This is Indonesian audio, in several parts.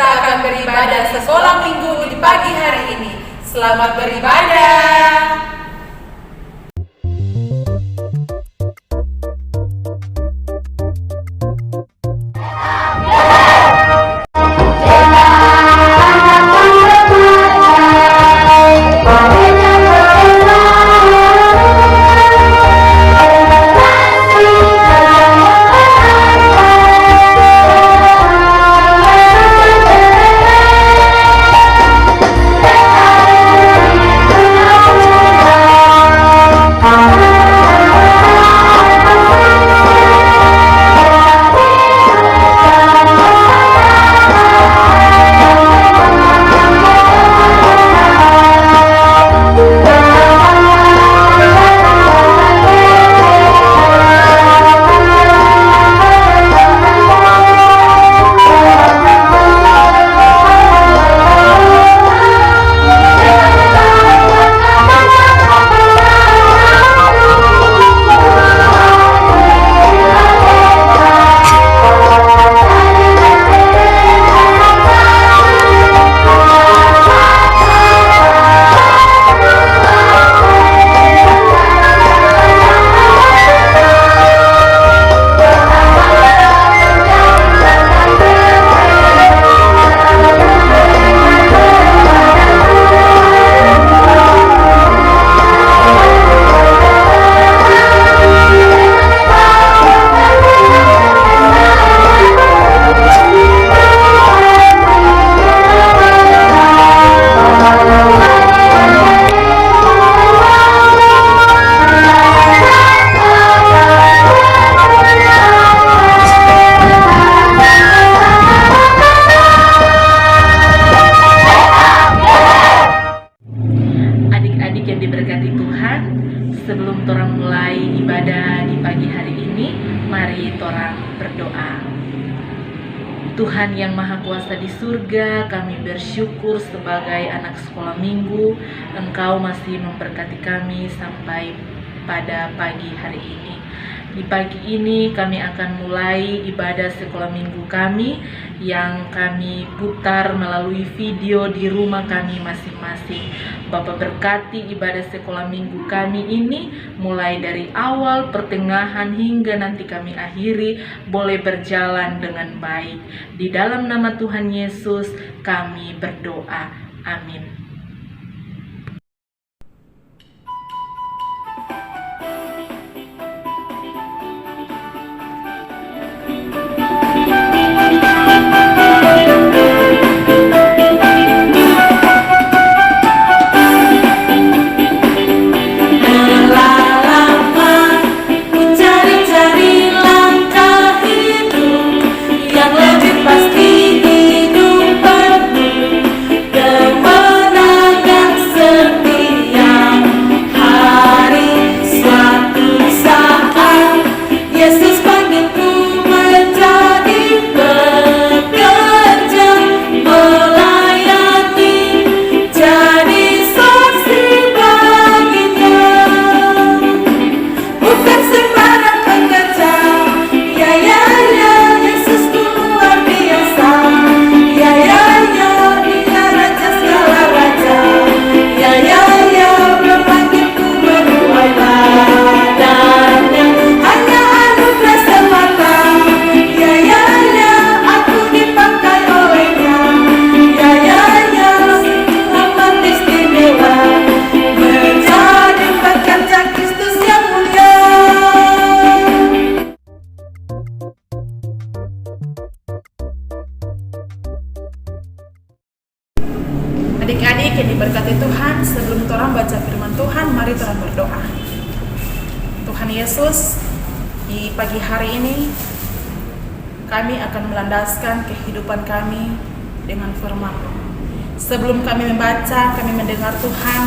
kita akan beribadah sekolah minggu di pagi hari ini. Selamat beribadah. Sebelum torang mulai ibadah di pagi hari ini, mari torang berdoa. Tuhan yang Maha Kuasa di surga, kami bersyukur sebagai anak sekolah minggu, Engkau masih memberkati kami sampai pada pagi hari ini. Di pagi ini kami akan mulai ibadah sekolah minggu kami yang kami putar melalui video di rumah kami masing-masing. Bapa berkati ibadah sekolah minggu kami ini mulai dari awal, pertengahan hingga nanti kami akhiri boleh berjalan dengan baik. Di dalam nama Tuhan Yesus kami berdoa. Amin. Adik-adik yang diberkati Tuhan, sebelum torang baca firman Tuhan, mari torang berdoa. Tuhan Yesus, di pagi hari ini kami akan melandaskan kehidupan kami dengan firman-Mu. Sebelum kami membaca, kami mendengar Tuhan,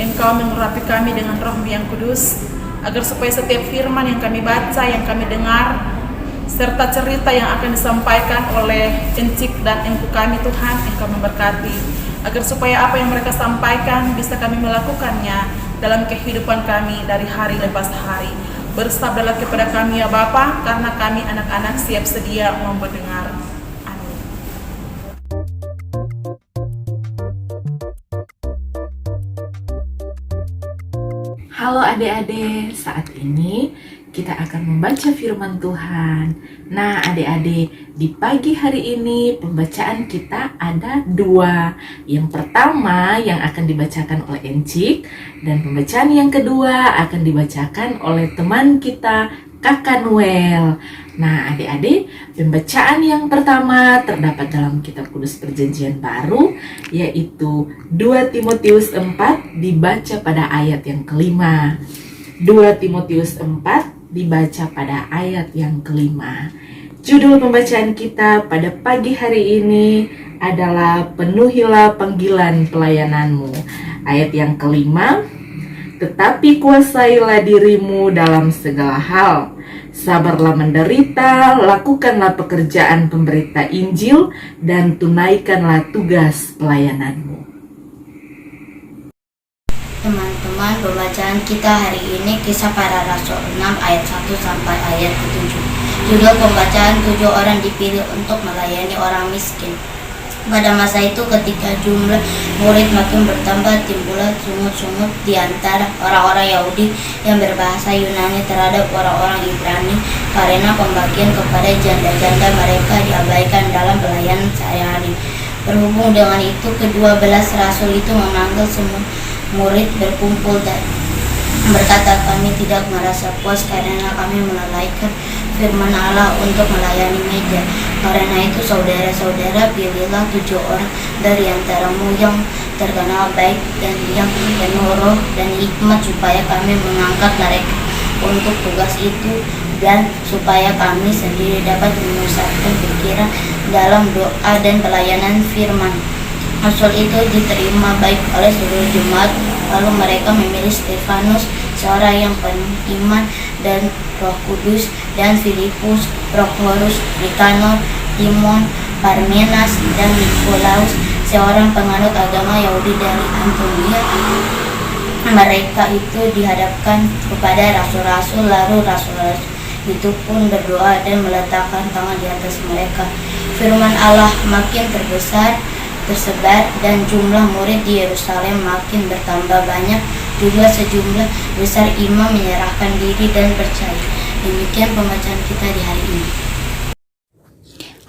Engkau mengurapi kami dengan Roh-Mu yang kudus, agar supaya setiap firman yang kami baca, yang kami dengar, serta cerita yang akan disampaikan oleh encik dan engku kami Tuhan, Engkau memberkati, agar supaya apa yang mereka sampaikan bisa kami melakukannya dalam kehidupan kami dari hari lepas hari. Bersabdalah kepada kami ya Bapa, karena kami anak-anak siap sedia mau mendengar. Amin. Halo adik-adik, saat ini kita akan membaca firman Tuhan. Nah adik-adik, di pagi hari ini pembacaan kita ada dua. Yang pertama yang akan dibacakan oleh Encik, dan pembacaan yang kedua akan dibacakan oleh teman kita, Kakak Noel. Nah adik-adik, pembacaan yang pertama terdapat dalam kitab Kudus Perjanjian Baru, yaitu 2 Timotius 4 dibaca pada ayat yang kelima. 2 Timotius 4 dibaca pada ayat yang kelima. Judul pembacaan kita pada pagi hari ini adalah Penuhilah Panggilan Pelayananmu. Ayat yang kelima, tetapi kuasailah dirimu dalam segala hal. Sabarlah menderita, lakukanlah pekerjaan pemberita Injil, dan tunaikanlah tugas pelayananmu. Teman-teman, pembacaan kita hari ini Kisah Para Rasul 6 ayat 1 sampai ayat ke-7. Judul pembacaan, 7 orang dipilih untuk melayani orang miskin. Pada masa itu ketika jumlah murid makin bertambah, timbullah sungut-sungut di antara orang-orang Yahudi yang berbahasa Yunani terhadap orang-orang Ibrani karena pembagian kepada janda-janda mereka diabaikan dalam pelayanan sehari-hari. Berhubung dengan itu, ke-12 rasul itu memanggil semua murid berkumpul dan berkata, kami tidak merasa puas karena kami menunaikan firman Allah untuk melayani meja. Karena itu saudara-saudara, pilihlah 7 orang dari antaramu yang terkenal baik dan yang penuh roh dan hikmat, supaya kami mengangkat mereka untuk tugas itu, dan supaya kami sendiri dapat memusatkan pikiran dalam doa dan pelayanan firman. Rasul itu diterima baik oleh seluruh jemaat. Lalu mereka memilih Stefanus, seorang yang penuh iman dan Roh Kudus, dan Filipus, Prokhorus, Nikanor, Timon, Parmenas, dan Nikolaus, seorang penganut agama Yahudi dari Antonia. Mereka itu dihadapkan kepada rasul-rasul, lalu rasul-rasul itu pun berdoa dan meletakkan tangan di atas mereka. Firman Allah makin tersebar, dan jumlah murid di Yerusalem makin bertambah banyak. Juga sejumlah besar imam menyerahkan diri dan percaya. Demikian pembacaan kita di hari ini.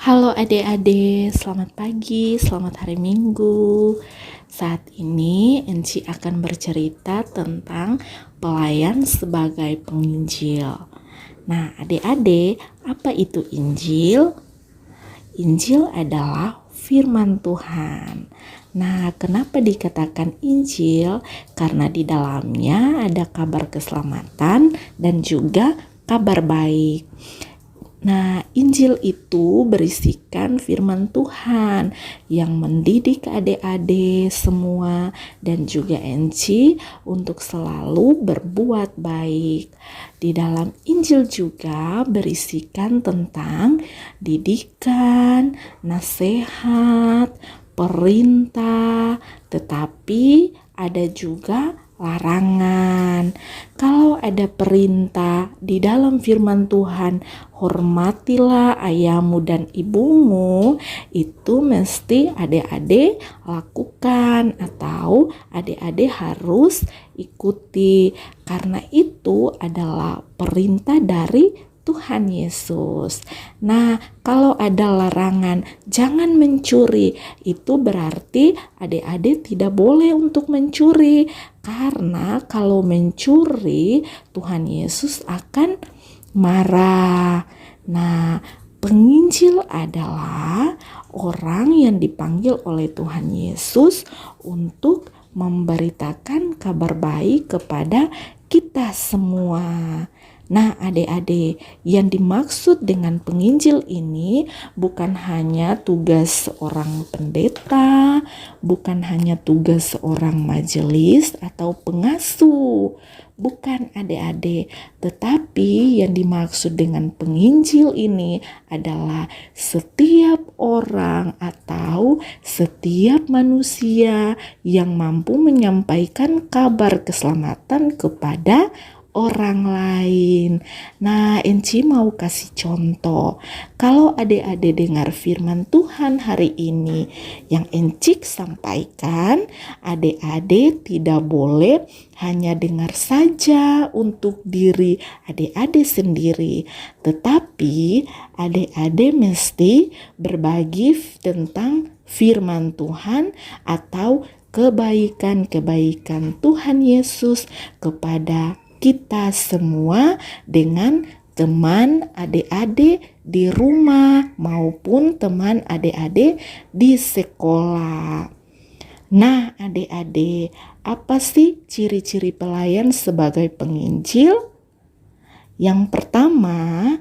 Halo adik-adik, selamat pagi, selamat hari Minggu. Saat ini Enci akan bercerita tentang pelayan sebagai penginjil. Nah adik-adik, apa itu Injil? Injil adalah firman Tuhan. Nah, kenapa dikatakan Injil? Karena di dalamnya ada kabar keselamatan dan juga kabar baik. Nah, Injil itu berisikan firman Tuhan yang mendidik adik-adik semua dan juga Enci untuk selalu berbuat baik. Di dalam Injil juga berisikan tentang didikan, nasihat, perintah, tetapi ada juga larangan. Kalau ada perintah di dalam firman Tuhan, hormatilah ayahmu dan ibumu, itu mesti adik-adik lakukan atau adik-adik harus ikuti, karena itu adalah perintah dari Tuhan Yesus. Nah, kalau ada larangan, jangan mencuri, itu berarti adik-adik tidak boleh untuk mencuri. Karena kalau mencuri, Tuhan Yesus akan marah. Nah, penginjil adalah orang yang dipanggil oleh Tuhan Yesus untuk memberitakan kabar baik kepada kita semua. Nah adik-adik, yang dimaksud dengan penginjil ini bukan hanya tugas seorang pendeta, bukan hanya tugas seorang majelis atau pengasuh, bukan adik-adik, tetapi yang dimaksud dengan penginjil ini adalah setiap orang atau setiap manusia yang mampu menyampaikan kabar keselamatan kepada orang lain. Nah, Enci mau kasih contoh. Kalau adik-adik dengar firman Tuhan hari ini yang Enci sampaikan, adik-adik tidak boleh hanya dengar saja untuk diri adik-adik sendiri, tetapi adik-adik mesti berbagi tentang firman Tuhan atau kebaikan-kebaikan Tuhan Yesus kepada kita semua dengan teman adik-adik di rumah maupun teman adik-adik di sekolah. Nah, adik-adik, apa sih ciri-ciri pelayan sebagai penginjil? Yang pertama,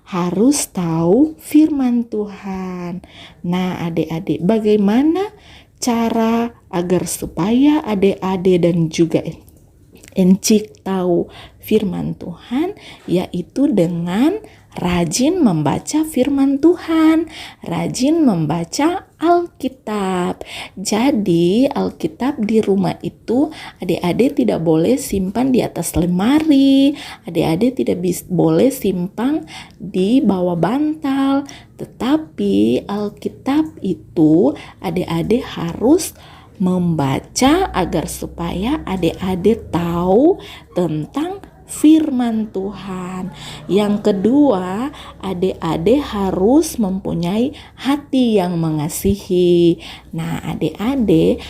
harus tahu firman Tuhan. Nah, adik-adik, bagaimana cara agar supaya adik-adik dan juga Encik tahu firman Tuhan, yaitu dengan rajin membaca firman Tuhan, rajin membaca Alkitab. Jadi Alkitab di rumah itu adik-adik tidak boleh simpan di atas lemari, adik-adik tidak boleh simpan di bawah bantal, tetapi Alkitab itu adik-adik harus membaca agar supaya adik-adik tahu tentang firman Tuhan. Yang kedua, adik-adik harus mempunyai hati yang mengasihi. Nah, adik-adik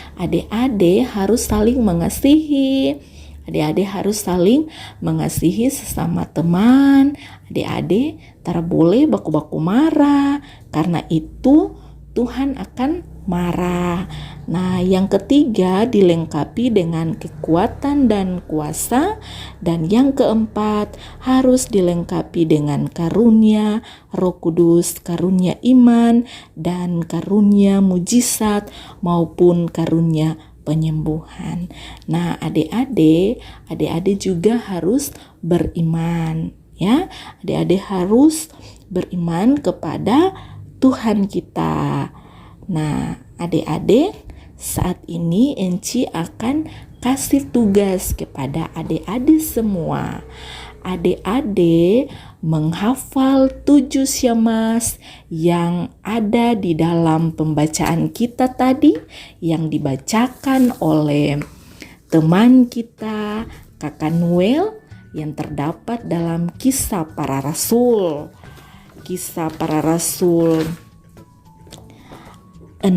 harus saling mengasihi. Adik-adik harus saling mengasihi sesama teman. Adik-adik tak boleh baku-baku marah, karena itu Tuhan akan marah. Nah, yang ketiga dilengkapi dengan kekuatan dan kuasa, dan yang keempat harus dilengkapi dengan karunia Roh Kudus, karunia iman, dan karunia mujizat maupun karunia penyembuhan. Nah, adik-adik juga harus beriman, ya. Adik-adik harus beriman kepada Tuhan kita. Nah, adik-adik, saat ini Enci akan kasih tugas kepada adik-adik semua. Adik-adik menghafal 7 syamas yang ada di dalam pembacaan kita tadi, yang dibacakan oleh teman kita, Kakak Noel, yang terdapat dalam Kisah Para Rasul. Kisah Para Rasul 6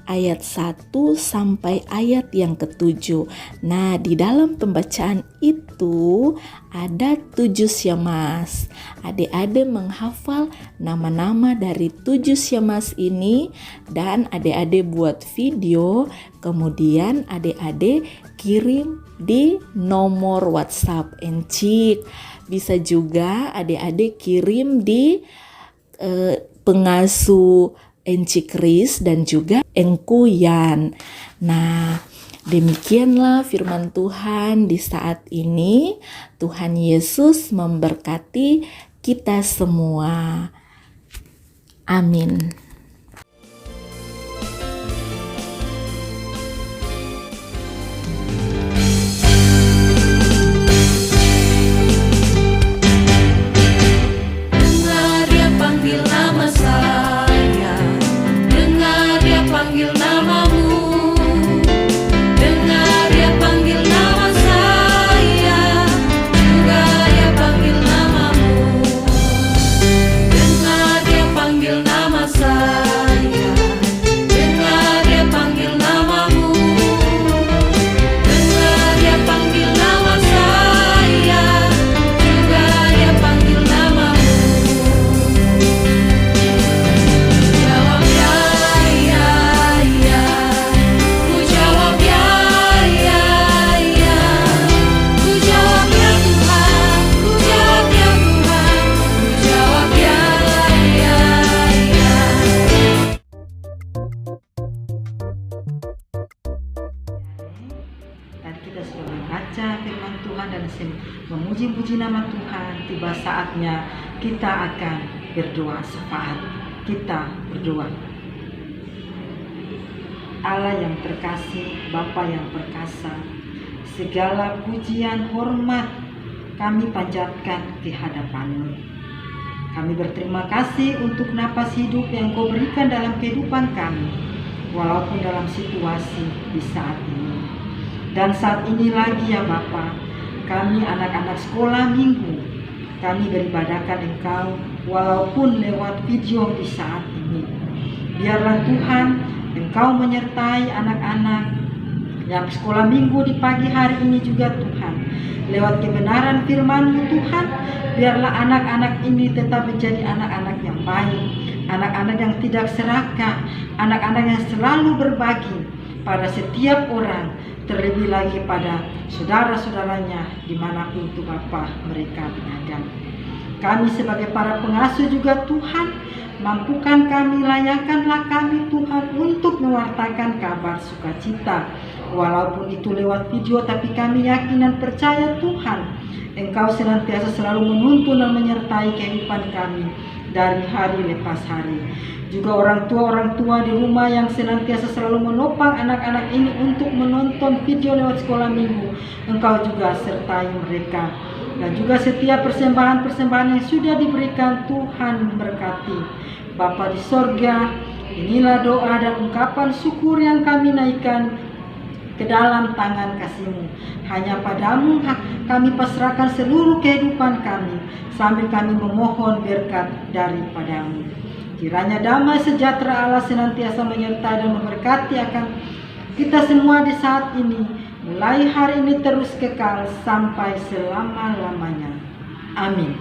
ayat 1 sampai ayat yang ke-7. Nah, di dalam pembacaan itu ada 7 syamas. Adik-adik menghafal nama-nama dari 7 syamas ini, dan adik-adik buat video, kemudian adik-adik kirim di nomor WhatsApp Encik. Bisa juga adik-adik kirim di pengasuh Encik Kris dan juga Engku Yan. Nah, demikianlah firman Tuhan di saat ini. Tuhan Yesus memberkati kita semua. Amin. Dengar dia panggil nama saya, dengar dia panggil namamu, dengar dia panggil nama saya, juga dia panggil namamu, dengar dia panggil nama saya, dengar dia panggil namamu, dengar dia panggil nama saya, juga dia panggil namamu. Jawab ya, ya, ya. Ku jawab ya, ya, ya. Ku jawab ya Tuhan, ku jawab ya Tuhan. Ku jawab ya, ya, ya. Tadi kita sudah membaca firman Tuhan dan memuji-puji nama Tuhan. Tiba saatnya kita akan berdoa syafaat. Kita berdoa. Allah yang terkasih, Bapa yang perkasa, segala pujian, hormat, kami panjatkan ke hadapan-Mu. Kami berterima kasih untuk napas hidup yang Engkau berikan dalam kehidupan kami, walaupun dalam situasi di saat ini. Dan saat ini lagi ya Bapa, kami anak-anak sekolah minggu, kami beribadahkan Engkau walaupun lewat video di saat ini. Biarlah Tuhan, Engkau menyertai anak-anak yang sekolah minggu di pagi hari ini juga Tuhan. Lewat kebenaran firman-Mu Tuhan, biarlah anak-anak ini tetap menjadi anak-anak yang baik, anak-anak yang tidak serakah, anak-anak yang selalu berbagi pada setiap orang, terlebih lagi pada saudara-saudaranya dimanapun itu Bapa mereka berada. Kami sebagai para pengasuh juga Tuhan, mampukan kami, layakkanlah kami Tuhan untuk mewartakan kabar sukacita. Walaupun itu lewat video, tapi kami yakin dan percaya Tuhan, Engkau senantiasa selalu menuntun dan menyertai kehidupan kami dari hari lepas hari. Juga orang tua di rumah yang senantiasa selalu menopang anak-anak ini untuk menonton video lewat sekolah minggu, Engkau juga sertai mereka. Dan juga setiap persembahan-persembahan yang sudah diberikan, Tuhan berkati. Bapa di sorga, inilah doa dan ungkapan syukur yang kami naikkan ke dalam tangan kasih-Mu. Hanya Padamu kami pasrahkan seluruh kehidupan kami, sambil kami memohon berkat daripada-Mu. Kiranya damai sejahtera Allah senantiasa menyertai dan memberkati akan kita semua di saat ini, mulai hari ini terus kekal sampai selama-lamanya. Amin.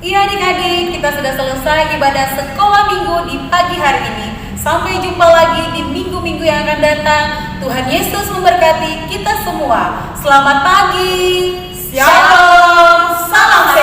Iya adik-adik, kita sudah selesai ibadah sekolah minggu di pagi hari ini. Sampai jumpa lagi di minggu-minggu yang akan datang. Tuhan Yesus memberkati kita semua. Selamat pagi. Shalom. Salam sehat.